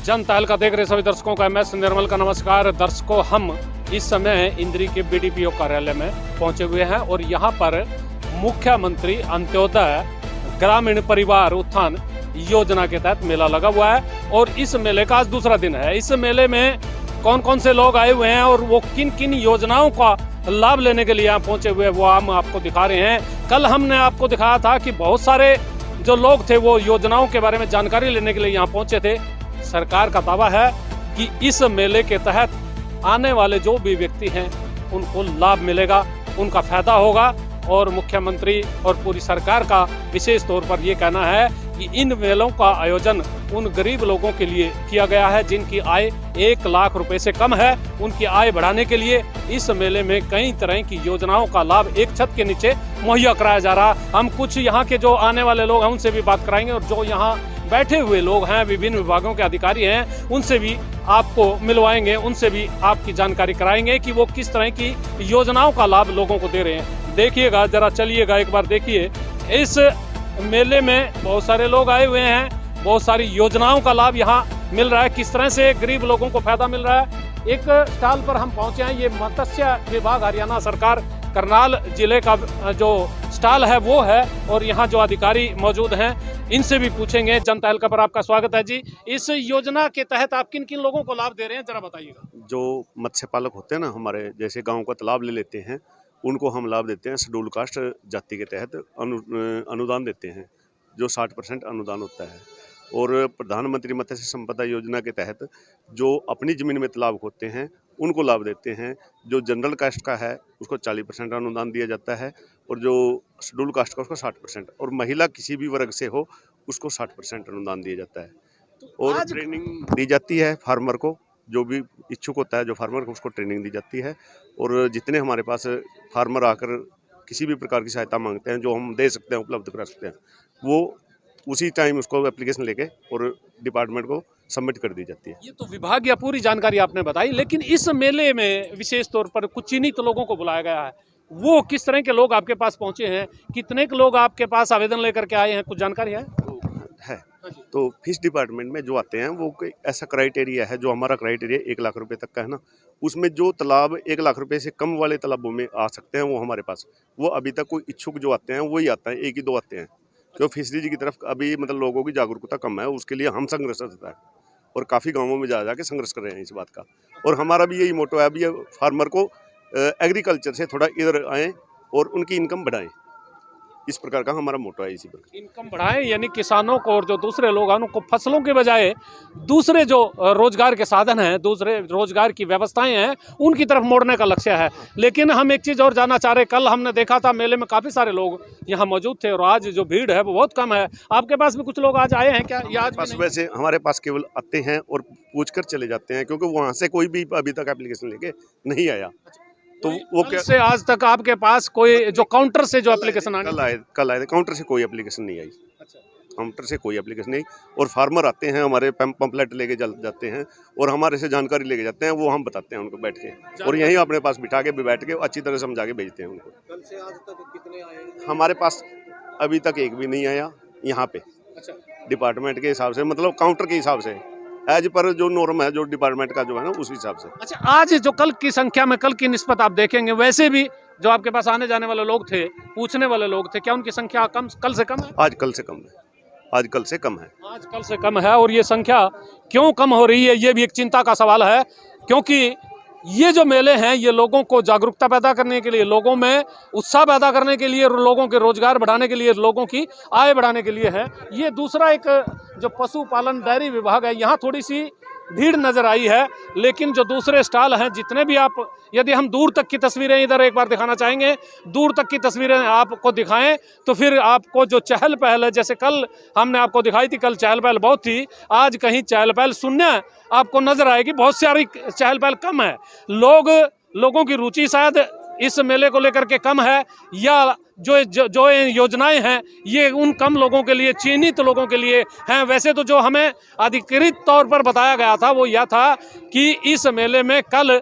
जनता तहलका देख रहे सभी दर्शकों का MS निर्मल का नमस्कार। दर्शकों, हम इस समय इंद्री के BDPO कार्यालय में पहुंचे हुए हैं और यहां पर मुख्यमंत्री अंत्योदय ग्रामीण परिवार उत्थान योजना के तहत मेला लगा हुआ है और इस मेले का आज दूसरा दिन है। इस मेले में कौन कौन से लोग आए हुए हैं और वो किन किन योजनाओं का लाभ लेने के लिए यहाँ पहुंचे हुए हैं वो हम आपको दिखा रहे हैं। कल हमने आपको दिखाया था कि बहुत सारे जो लोग थे वो योजनाओं के बारे में जानकारी लेने के लिए यहाँ पहुंचे थे। सरकार का दावा है कि इस मेले के तहत आने वाले जो भी व्यक्ति हैं उनको लाभ मिलेगा, उनका फायदा होगा और मुख्यमंत्री और पूरी सरकार का विशेष तौर पर ये कहना है कि इन मेलों का आयोजन उन गरीब लोगों के लिए किया गया है जिनकी आय 1 लाख रुपए से कम है। उनकी आय बढ़ाने के लिए इस मेले में कई तरह की योजनाओं का लाभ एक छत के नीचे मुहैया कराया जा रहा। हम कुछ यहाँ के जो आने वाले लोग हैं उनसे भी बात कराएंगे और जो यहाँ बैठे हुए लोग हैं, विभिन्न विभागों के अधिकारी हैं, उनसे भी आपको मिलवाएंगे, उनसे भी आपकी जानकारी कराएंगे कि वो किस तरह की योजनाओं का लाभ लोगों को दे रहे हैं। देखिएगा, जरा चलिएगा एक बार देखिए। इस मेले में बहुत सारे लोग आए हुए हैं, बहुत सारी योजनाओं का लाभ यहाँ मिल रहा है, किस तरह से गरीब लोगों को फायदा मिल रहा है। एक स्टॉल पर हम पहुंचे हैं, ये मत्स्य विभाग हरियाणा सरकार करनाल जिले का जो स्टॉल है वो है और यहाँ जो अधिकारी मौजूद हैं इनसे भी पूछेंगे। जनता तहलका पर आपका स्वागत है जी। इस योजना के तहत आप किन किन लोगों को लाभ दे रहे हैं, जरा बताइएगा। जो मत्स्य पालक होते हैं ना, हमारे जैसे गांव का तालाब ले लेते हैं, उनको हम लाभ देते हैं। शेड्यूल कास्ट जाति के तहत अनुदान देते हैं, जो 60% अनुदान होता है। और प्रधानमंत्री मत्स्य संपदा योजना के तहत जो अपनी ज़मीन में तालाब होते हैं उनको लाभ देते हैं। जो जनरल कास्ट का है उसको 40% अनुदान दिया जाता है और जो शेड्यूल कास्ट का उसको 60%, और महिला किसी भी वर्ग से हो उसको 60% अनुदान दिया जाता है। और ट्रेनिंग दी जाती है फार्मर को, जो भी इच्छुक होता है जो फार्मर को, उसको ट्रेनिंग दी जाती है। और जितने हमारे पास फार्मर आकर किसी भी प्रकार की सहायता मांगते हैं जो हम दे सकते हैं, उपलब्ध करा सकते हैं, वो उसी टाइम उसको एप्लीकेशन लेके और डिपार्टमेंट को सबमिट कर दी जाती है। ये तो विभाग या पूरी जानकारी आपने बताई, लेकिन इस मेले में विशेष तौर पर कुछ चिन्हित लोगों को बुलाया गया है। वो किस तरह के लोग आपके पास पहुंचे हैं, कितने के लोग आपके पास आवेदन लेकर के आए हैं, कुछ जानकारी है? तो फिश डिपार्टमेंट में जो आते हैं वो कोई ऐसा क्राइटेरिया है, जो हमारा क्राइटेरिया 1 लाख रुपए तक का है ना, उसमें जो तालाब 1 लाख रुपए से कम वाले तालाबों में आ सकते हैं वो हमारे पास, वो अभी तक कोई इच्छुक जो आते हैं वही आता है, 1 ही 2 आते हैं। जो फिशरीज की तरफ अभी मतलब लोगों की जागरूकता कम है, उसके लिए हम संघर्ष रहता है और काफ़ी गाँवों में जा के संघर्ष कर रहे हैं इस बात का। और हमारा भी यही मोटो है अभी फार्मर को एग्रीकल्चर से थोड़ा इधर आएँ और उनकी इनकम बढ़ाएं, इस प्रकार का हमारा मोटो है। इसी प्रकार इनकम बढ़ाएं, यानी किसानों को और जो दूसरे लोग हैं उनको फसलों के बजाय दूसरे जो रोजगार के साधन हैं, दूसरे रोजगार की व्यवस्थाएं हैं, उनकी तरफ मोड़ने का लक्ष्य है। लेकिन हम एक चीज़ और जानना चाह रहे, कल हमने देखा था मेले में काफ़ी सारे लोग यहाँ मौजूद थे और आज जो भीड़ है वो बहुत कम है। आपके पास भी कुछ लोग आज आए हैं क्या? या आज पास वैसे हमारे पास केवल आते हैं और पूछ कर चले जाते हैं, क्योंकि वहाँ से कोई भी अभी तक एप्लीकेशन लेके नहीं आया। तो वो क्या से आज तक आपके पास कोई जो काउंटर से जो एप्लीकेशन कल आए थे, काउंटर से कोई एप्लीकेशन नहीं आई। काउंटर से कोई एप्लीकेशन नहीं। और फार्मर आते हैं हमारे पंपलेट लेके जाते हैं और हमारे से जानकारी लेके जाते हैं, वो हम बताते हैं उनको बैठ के, और यहीं अपने पास बिठा के बैठ के अच्छी तरह समझा के भेजते हैं उनको। कल से आज तक कितने आए? हमारे पास अभी तक एक भी नहीं आया यहाँ पे। डिपार्टमेंट के हिसाब से, मतलब काउंटर के हिसाब से, एज पर जो नॉर्म है जो डिपार्टमेंट का जो है ना, उस हिसाब से। अच्छा, आज जो कल की संख्या में, कल की निस्बत आप देखेंगे, वैसे भी जो आपके पास आने जाने वाले लोग थे, पूछने वाले लोग थे, क्या उनकी संख्या कल से कम है? आज कल से कम है। आज कल से कम है। आज कल से कम है। और ये संख्या क्यों कम हो रही है, ये भी एक चिंता का सवाल है, क्योंकि ये जो मेले हैं ये लोगों को जागरूकता पैदा करने के लिए, लोगों में उत्साह पैदा करने के लिए, लोगों के रोजगार बढ़ाने के लिए, लोगों की आय बढ़ाने के लिए है। ये दूसरा एक जो पशुपालन डेयरी विभाग है, यहाँ थोड़ी सी भीड़ नजर आई है, लेकिन जो दूसरे स्टॉल हैं जितने भी, आप यदि हम दूर तक की तस्वीरें इधर एक बार दिखाना चाहेंगे, दूर तक की तस्वीरें आपको दिखाएं तो फिर आपको जो चहल पहल है, जैसे कल हमने आपको दिखाई थी, कल चहल पहल बहुत थी, आज कहीं चहल पहल शून्य आपको नजर आएगी, बहुत सारी चहल पहल कम है। लोगों की रुचि शायद इस मेले को लेकर के कम है, या जो योजनाएं हैं ये उन कम लोगों के लिए, चिन्हित लोगों के लिए हैं। वैसे तो जो हमें अधिकृत तौर पर बताया गया था वो यह था कि इस मेले में कल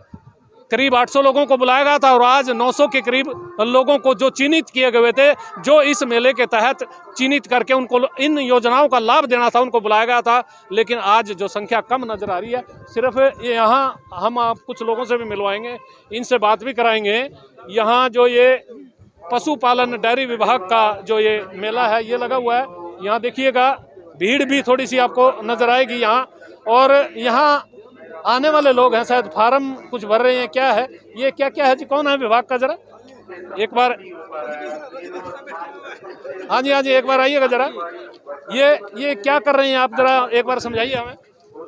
करीब 800 लोगों को बुलाया गया था और आज 900 के करीब लोगों को जो चिन्हित किए गए थे, जो इस मेले के तहत चिन्हित करके उनको इन योजनाओं का लाभ देना था, उनको बुलाया गया था। लेकिन आज जो संख्या कम नजर आ रही है, सिर्फ यहाँ हम आप कुछ लोगों से भी मिलवाएंगे, इनसे बात भी कराएंगे। यहाँ जो ये पशुपालन डेयरी विभाग का जो ये मेला है ये लगा हुआ है, यहाँ देखिएगा भीड़ भी थोड़ी सी आपको नजर आएगी यहाँ। और यहाँ आने वाले लोग हैं, शायद फार्म कुछ भर रहे हैं, क्या है ये, क्या क्या है जी, कौन है विभाग का, जरा एक बार, हाँ जी एक बार आइएगा जरा, ये क्या कर रहे हैं आप, जरा एक बार समझाइए हमें।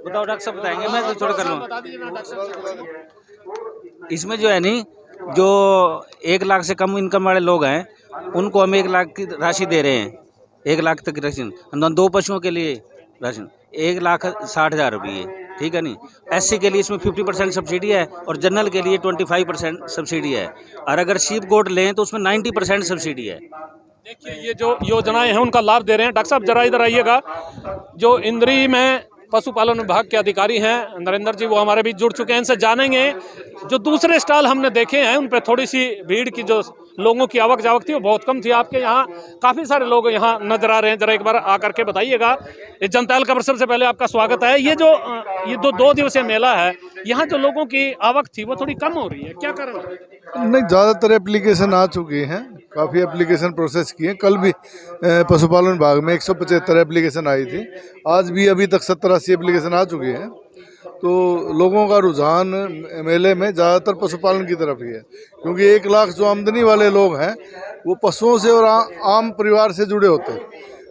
बताओ डॉक्टर साहब, बताएंगे, मैं तो थोड़ा कर लूँ। बता दीजिए ना डॉक्टर साहब। इसमें जो है नहीं, जो 1 लाख से कम इनकम वाले लोग हैं उनको हम 1 लाख की राशि दे रहे हैं, 1 लाख तक की राशि, 2 पशुओं के लिए राशन 1,60,000 रुपये, ठीक है नहीं। एससी के लिए इसमें 50% सब्सिडी है और जनरल के लिए 25% सब्सिडी है, और अगर शीप गोट लें तो उसमें 90% सब्सिडी है। देखिए ये जो योजनाएं हैं उनका लाभ दे रहे हैं। डॉक्टर साहब जरा इधर आइएगा, जो इंद्री में पशुपालन विभाग के अधिकारी हैं नरेंद्र जी, वो हमारे बीच जुड़ चुके हैं, इनसे जानेंगे। जो दूसरे स्टॉल हमने देखे हैं उन पे थोड़ी सी भीड़ की, जो लोगों की आवक जावक थी वो बहुत कम थी। आपके यहाँ काफी सारे लोग यहाँ नजर आ रहे हैं, जरा एक बार आकर के बताइएगा। इस जनता एल खबर सबसे पहले आपका स्वागत है। ये जो 2 दिवसीय मेला है, यहाँ जो लोगों की आवक थी वो थोड़ी कम हो रही है, क्या कारण है? नहीं, ज़्यादातर एप्लीकेशन आ चुकी हैं, काफ़ी एप्लीकेशन प्रोसेस किए। कल भी पशुपालन विभाग में 175 एप्लीकेशन आई थी, आज भी अभी तक 70-80 एप्लीकेशन आ चुकी हैं। तो लोगों का रुझान मेले में ज़्यादातर पशुपालन की तरफ ही है, क्योंकि 1 लाख जो आमदनी वाले लोग हैं वो पशुओं से और आम परिवार से जुड़े होते हैं,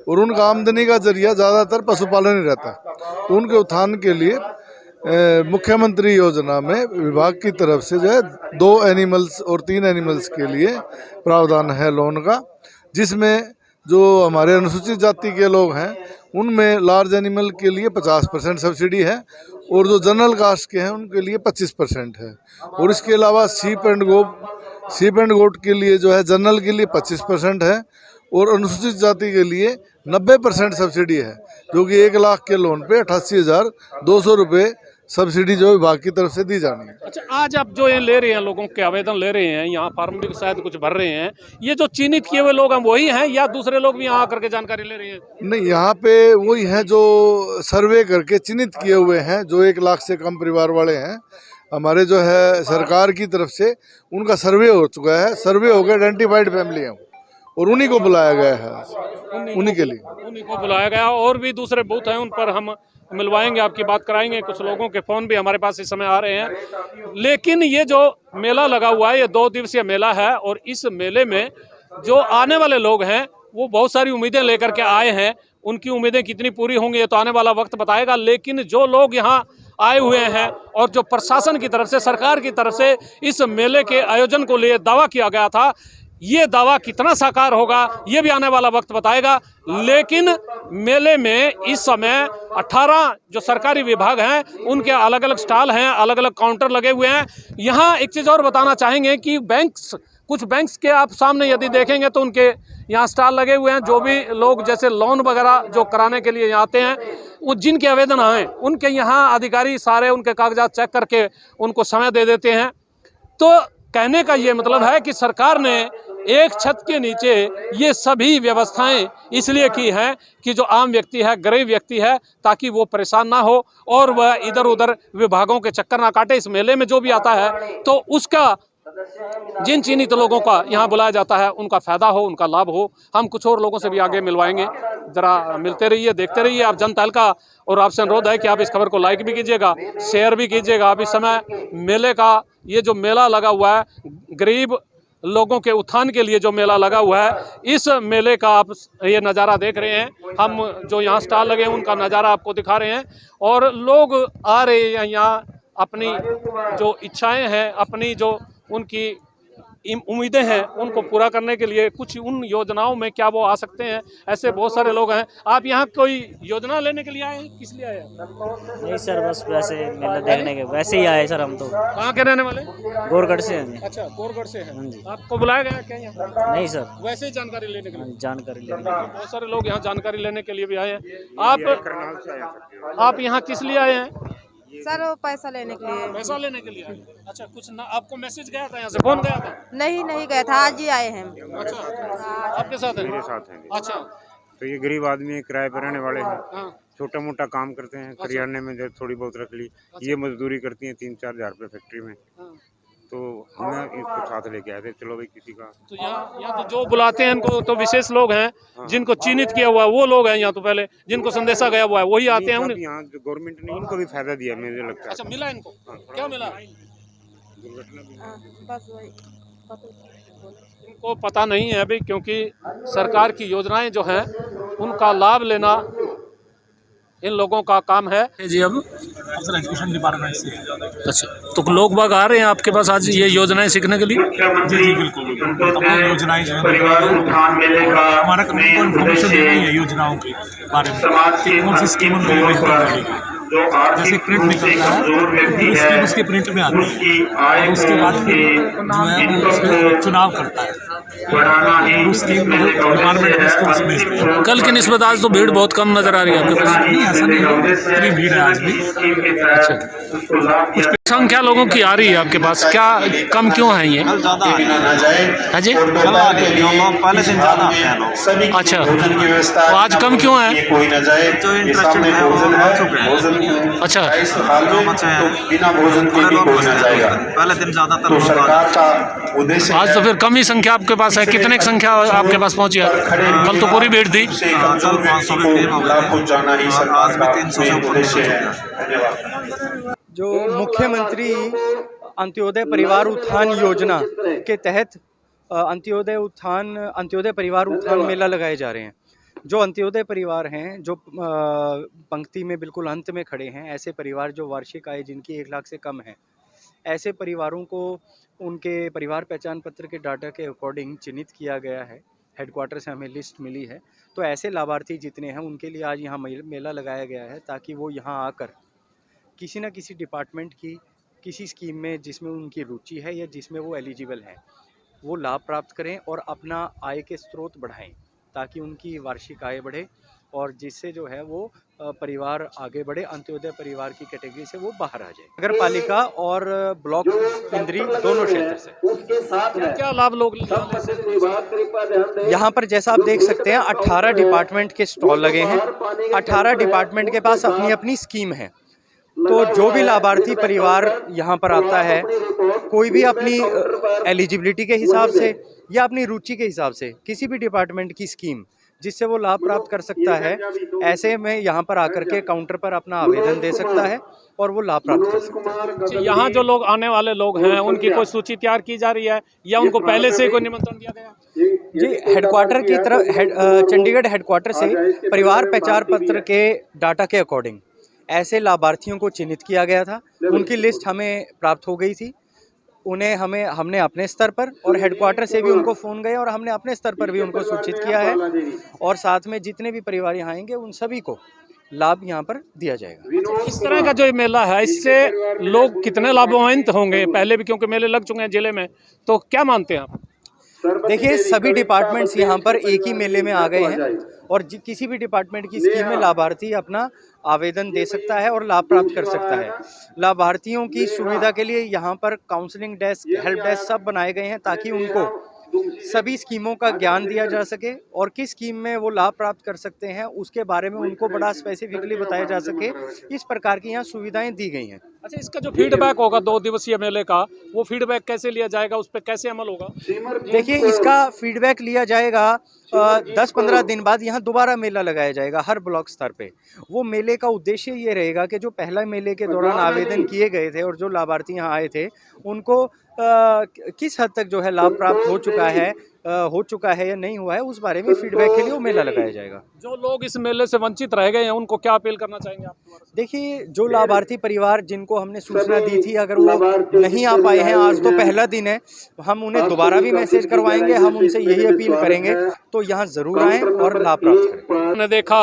और उनका आमदनी का जरिया ज़्यादातर पशुपालन ही रहता है। तो उनके उत्थान के लिए मुख्यमंत्री योजना में विभाग की तरफ से जो है 2 एनिमल्स और 3 एनिमल्स के लिए प्रावधान है लोन का, जिसमें जो हमारे अनुसूचित जाति के लोग हैं उनमें लार्ज एनिमल के लिए 50% सब्सिडी है, और जो जनरल कास्ट के हैं उनके लिए 25% है। और इसके अलावा शीप एंड गोट के लिए जो है जनरल के लिए 25% है, और अनुसूचित जाति के लिए 90% सब्सिडी है, जो कि 1 लाख के लोन पे 88,200 रुपये सब्सिडी जो विभाग की तरफ से दी जानी है। अच्छा, आज आप जो ये ले रहे हैं, लोगों के आवेदन ले रहे हैं, यहाँ फार्म भी शायद कुछ भर रहे हैं, ये जो चिन्हित किए हुए लोग हैं वही हैं या दूसरे लोग भी यहाँ आकर के जानकारी ले रहे हैं? नहीं, यहाँ पे वही हैं जो सर्वे करके चिन्हित किए हुए हैं, जो 1 लाख से कम परिवार वाले हैं। हमारे जो है सरकार की तरफ से उनका सर्वे हो चुका है, सर्वे हो गया, आइडेंटिफाइड फैमिली है, और उन्हीं को बुलाया गया है, उन्हीं के लिए उन्हीं को बुलाया गया। और भी दूसरे बूथ हैं, उन पर हम मिलवाएंगे, आपकी बात कराएंगे। कुछ लोगों के फोन भी हमारे पास इस समय आ रहे हैं। लेकिन ये जो मेला लगा हुआ है, ये 2 दिवसीय मेला है, और इस मेले में जो आने वाले लोग हैं वो बहुत सारी उम्मीदें लेकर के आए हैं। उनकी उम्मीदें कितनी पूरी होंगी ये तो आने वाला वक्त बताएगा। लेकिन जो लोग यहाँ आए हुए हैं और जो प्रशासन की तरफ से, सरकार की तरफ से इस मेले के आयोजन को लिए दावा किया गया था, ये दावा कितना साकार होगा ये भी आने वाला वक्त बताएगा। लेकिन मेले में इस समय 18 जो सरकारी विभाग हैं उनके अलग अलग स्टॉल हैं, अलग अलग काउंटर लगे हुए हैं। यहाँ एक चीज़ और बताना चाहेंगे कि कुछ बैंक्स के आप सामने यदि देखेंगे तो उनके यहाँ स्टॉल लगे हुए हैं। जो भी लोग जैसे लोन वगैरह जो कराने के लिए यहाँ आते हैं, वो जिनके आवेदन आए उनके यहाँ अधिकारी सारे उनके कागजात चेक करके उनको समय दे देते हैं। तो कहने का ये मतलब है कि सरकार ने एक छत के नीचे ये सभी व्यवस्थाएं इसलिए की हैं कि जो आम व्यक्ति है, गरीब व्यक्ति है, ताकि वो परेशान ना हो और वह इधर उधर विभागों के चक्कर ना काटे। इस मेले में जो भी आता है तो उसका, जिन चिन्हित लोगों का यहाँ बुलाया जाता है, उनका फायदा हो, उनका लाभ हो। हम कुछ और लोगों से भी आगे मिलवाएंगे, जरा मिलते रहिए, देखते रहिए आप जनता एल का। और आपसे अनुरोध है कि आप इस खबर को लाइक भी कीजिएगा, शेयर भी कीजिएगा। आप इस समय मेले का, ये जो मेला लगा हुआ है, गरीब लोगों के उत्थान के लिए जो मेला लगा हुआ है, इस मेले का आप ये नज़ारा देख रहे हैं। हम जो यहाँ स्टॉल लगे हैं उनका नज़ारा आपको दिखा रहे हैं, और लोग आ रहे हैं यहाँ अपनी जो इच्छाएं हैं, अपनी जो उनकी उम्मीदें हैं, उनको पूरा करने के लिए कुछ उन योजनाओं में क्या वो आ सकते हैं। ऐसे बहुत सारे लोग हैं। आप यहाँ कोई योजना लेने के लिए आए हैं, किस लिए आए हैं? नहीं सर, बस वैसे मेला देखने के वैसे ही आए सर। हम तो कहाँ के रहने वाले? गोरगढ़ से हैं। अच्छा, गोरगढ़ से हैं। हाँ जी। आपको बुलाया गया क्या यहाँ? नहीं सर, वैसे ही जानकारी लेने के लिए? जानकारी लेने। बहुत सारे लोग यहाँ जानकारी लेने के लिए भी आए हैं। आप यहाँ किस लिए आए हैं? सर वो पैसा लेने के लिए। पैसा लेने के लिए आए? अच्छा, कुछ ना आपको मैसेज गया था, यहाँ से फोन गया था? नहीं गए था, आज ही आए हैं। अच्छा, आपके साथ है? मेरे साथ हैं। अच्छा, तो ये गरीब आदमी है, किराए पर रहने वाले हैं, हाँ, छोटा मोटा काम करते हैं, करियाने में थोड़ी बहुत रख ली, ये मजदूरी करती हैं 3-4 हज़ार रुपये फैक्ट्री में। हाँ। तो हमें इसको साथ लेके आए थे, चलो भाई किसी का। तो यहाँ तो जो बुलाते हैं इनको तो विशेष लोग हैं जिनको चिन्हित किया हुआ है, वो लोग हैं यहाँ तो पहले जिनको संदेशा गया हुआ है वही आते हैं नहीं, उन्हें। सब यहाँ जो गवर्नमेंट ने इनको भी फायदा दिया मुझे लगता है। अच्छा, मिला इनको? क्या मिला? दुर्घटना भी बस वही इनको पता नहीं है अभी, क्योंकि सरकार की योजनाएं जो हैं उनका लाभ लेना इन लोगों का काम है जी। अब अफसर एजुकेशन डिपार्टमेंट से। अच्छा, तो लोग बाग आ रहे हैं आपके पास आज ये योजनाएं सीखने के लिए? जी बिल्कुल, तमाम योजनाएं जो है हमारा कम्युनिटी को इन्फॉर्मेशन दे रही है योजनाओं के बारे में कि कौन सी स्कीम उनको बेहतर लगेगी। जैसे प्रिंट निकलता है तो स्कीम उसके प्रिंट में आती है और उसके बाद फिर जो है वो उसमें चुनाव करता है और उस स्कीम में डिपार्टमेंट उसको उसमें भेजते हैं। कल की निस्बत आज तो भीड़ बहुत कम नजर आ रही है आपके पास। नहीं, ऐसा नहीं है, इतनी भीड़ है आज भी। अच्छा, संख्या लोगों की आ रही है आपके पास, क्या कम क्यों है ये? कल ज़्यादा है जी? कल आ गए, पहले दिन ज़्यादा आते हैं लोग। अच्छा, तो आज कम क्यों है? जो इंटरेस्टेड है वो आ चुके हैं। अच्छा, जो बचे हैं थोड़े लोग बचे हैं, पहले दिन ज़्यादातर लोग आ जाते हैं। आज तो फिर कम ही संख्या आपके पास है। कितने की संख्या आपके पास पहुंची है? कल तो पूरी भीड़ थी। कल 500 के करीब हो गए और आज भी 300 से ऊपर पहुंच चुके हैं। जो मुख्यमंत्री अंत्योदय परिवार उत्थान योजना के तहत अंत्योदय परिवार उत्थान मेला लगाए जा रहे हैं। जो अंत्योदय परिवार हैं, जो पंक्ति में बिल्कुल अंत में खड़े हैं, ऐसे परिवार जो वार्षिक आय जिनकी 1 लाख से कम है, ऐसे परिवारों को उनके परिवार पहचान पत्र के डाटा के अकॉर्डिंग चिन्हित किया गया है। हेडक्वार्टर से हमें लिस्ट मिली है, तो ऐसे लाभार्थी जितने हैं उनके लिए आज यहाँ मेला लगाया गया है ताकि वो यहाँ आकर किसी न किसी डिपार्टमेंट की किसी स्कीम में जिसमें उनकी रुचि है या जिसमें वो एलिजिबल हैं, वो लाभ प्राप्त करें और अपना आय के स्रोत बढ़ाएं ताकि उनकी वार्षिक आय बढ़े और जिससे जो है वो परिवार आगे बढ़े, अंत्योदय परिवार की कैटेगरी से वो बाहर आ जाए। नगर पालिका और ब्लॉक इंद्री दोनों क्षेत्र से क्या लाभ लोग यहाँ पर जैसा आप देख सकते हैं 18 डिपार्टमेंट के स्टॉल लगे हैं। 18 डिपार्टमेंट के पास अपनी अपनी स्कीम है, तो जो भी लाभार्थी परिवार यहाँ पर आता है, कोई भी अपनी एलिजिबिलिटी के हिसाब से या अपनी रुचि के हिसाब से किसी भी डिपार्टमेंट की स्कीम जिससे वो लाभ प्राप्त कर सकता है, ऐसे में यहाँ पर आकर के काउंटर पर अपना आवेदन दे सकता है और वो लाभ प्राप्त कर सकता है। यहाँ जो लोग आने वाले लोग हैं उनकी कोई सूची तैयार की जा रही है या उनको पहले से कोई निमंत्रण दिया गया? जी, हेडक्वार्टर की तरफ चंडीगढ़ हेडक्वार्टर से परिवार पहचान पत्र के डाटा के अकॉर्डिंग ऐसे लाभार्थियों को चिन्हित किया गया था। उनकी लिस्ट हमें प्राप्त हो गई थी। उन्हें हमने अपने स्तर पर और हेडक्वार्टर से भी उनको फ़ोन गए और हमने अपने स्तर पर भी उनको सूचित किया है और साथ में जितने भी परिवार यहाँ आएंगे उन सभी को लाभ यहाँ पर दिया जाएगा। इस तरह का जो मेला है इससे लोग कितने लाभान्वित होंगे? पहले भी क्योंकि मेले लग चुके हैं जिले में, तो क्या मानते हैं आप? देखिए, सभी डिपार्टमेंट्स यहाँ पर एक ही मेले में आ गए हैं और किसी भी डिपार्टमेंट की स्कीम में लाभार्थी अपना आवेदन दे सकता है और लाभ प्राप्त कर सकता है। लाभार्थियों की सुविधा के लिए यहाँ पर काउंसलिंग डेस्क, हेल्प डेस्क सब बनाए गए हैं ताकि उनको सभी स्कीमों का ज्ञान दिया जा सके और किस स्कीम में वो लाभ प्राप्त कर सकते हैं उसके बारे में उनको बड़ा स्पेसिफिकली बताया जा सके। इस प्रकार की यहाँ सुविधाएं दी गई हैं। अच्छा, इसका जो फीडबैक होगा 2 दिवसीय मेले का, वो फीडबैक कैसे लिया जाएगा, उस पर कैसे अमल होगा? देखिए, इसका फीडबैक लिया जाएगा 10-15 दिन बाद यहाँ दोबारा मेला लगाया जाएगा हर ब्लॉक स्तर पे। वो मेले का उद्देश्य ये रहेगा कि जो पहला मेले के दौरान आवेदन किए गए थे और जो लाभार्थी यहाँ आए थे उनको किस हद तक जो है लाभ प्राप्त हो चुका है या नहीं हुआ है, उस बारे में फीडबैक के लिए वो मेला लगाया जाएगा। जो लोग इस मेले से वंचित रह गए हैं उनको क्या अपील करना चाहेंगे आप? देखिए, जो लाभार्थी परिवार जिनको हमने सूचना दी थी, अगर वो नहीं आ पाए हैं, आज तो पहला दिन है, हम उन्हें दोबारा भी मैसेज करवाएंगे। हम उनसे यही अपील करेंगे तो यहाँ जरूर आएं और लाभ प्राप्त करें। हमने देखा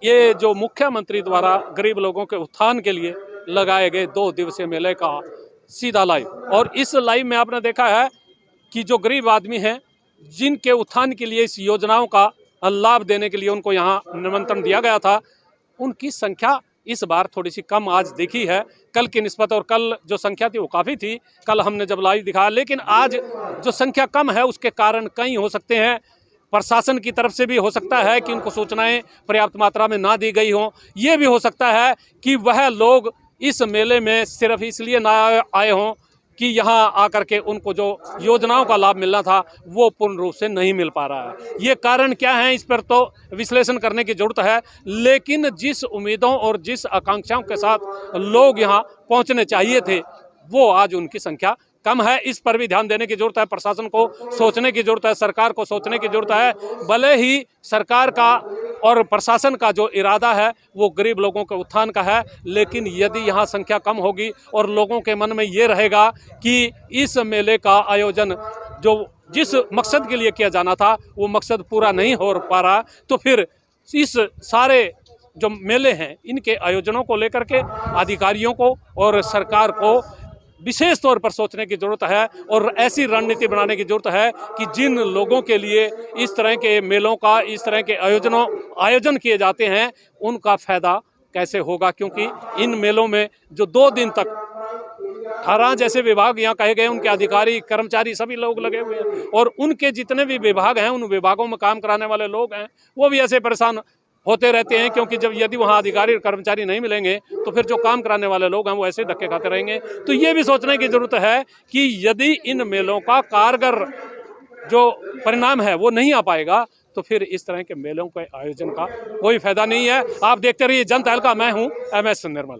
ये जो मुख्यमंत्री द्वारा गरीब लोगों के उत्थान के लिए लगाए गए 2 दिवसीय मेले का सीधा लाइव, और इस लाइव में आपने देखा है कि जो गरीब आदमी हैं जिनके उत्थान के लिए इस योजनाओं का लाभ देने के लिए उनको यहाँ निमंत्रण दिया गया था, उनकी संख्या इस बार थोड़ी सी कम आज देखी है कल की निस्बत, और कल जो संख्या थी वो काफ़ी थी कल हमने जब लाइव दिखाया, लेकिन आज जो संख्या कम है उसके कारण कई हो सकते हैं। प्रशासन की तरफ से भी हो सकता है कि उनको सूचनाएं पर्याप्त मात्रा में ना दी गई हों, ये भी हो सकता है कि वह लोग इस मेले में सिर्फ इसलिए ना आए हों कि यहाँ आकर के उनको जो योजनाओं का लाभ मिलना था वो पूर्ण रूप से नहीं मिल पा रहा है। ये कारण क्या है, इस पर तो विश्लेषण करने की जरूरत है, लेकिन जिस उम्मीदों और जिस आकांक्षाओं के साथ लोग यहाँ पहुँचने चाहिए थे वो आज उनकी संख्या कम है। इस पर भी ध्यान देने की जरूरत है, प्रशासन को सोचने की जरूरत है, सरकार को सोचने की जरूरत है। भले ही सरकार का और प्रशासन का जो इरादा है वो गरीब लोगों के उत्थान का है, लेकिन यदि यहाँ संख्या कम होगी और लोगों के मन में ये रहेगा कि इस मेले का आयोजन जो जिस मकसद के लिए किया जाना था वो मकसद पूरा नहीं हो पा रहा, तो फिर इस सारे जो मेले हैं इनके आयोजनों को लेकर के अधिकारियों को और सरकार को विशेष तौर पर सोचने की जरूरत है और ऐसी रणनीति बनाने की जरूरत है कि जिन लोगों के लिए इस तरह के मेलों का, इस तरह के आयोजन किए जाते हैं उनका फायदा कैसे होगा, क्योंकि इन मेलों में जो 2 दिन तक 18 जैसे विभाग यहाँ कहे गए, उनके अधिकारी कर्मचारी सभी लोग लगे हुए हैं और उनके जितने भी विभाग हैं उन विभागों में काम कराने वाले लोग हैं वो भी ऐसे परेशान होते रहते हैं, क्योंकि जब यदि वहाँ अधिकारी और कर्मचारी नहीं मिलेंगे तो फिर जो काम कराने वाले लोग हैं वो ऐसे धक्के खाते रहेंगे। तो ये भी सोचने की जरूरत है कि यदि इन मेलों का कारगर जो परिणाम है वो नहीं आ पाएगा तो फिर इस तरह के मेलों के आयोजन का कोई फायदा नहीं है। आप देखते रहिए जनता हल्का, मैं हूँ MS निर्मल।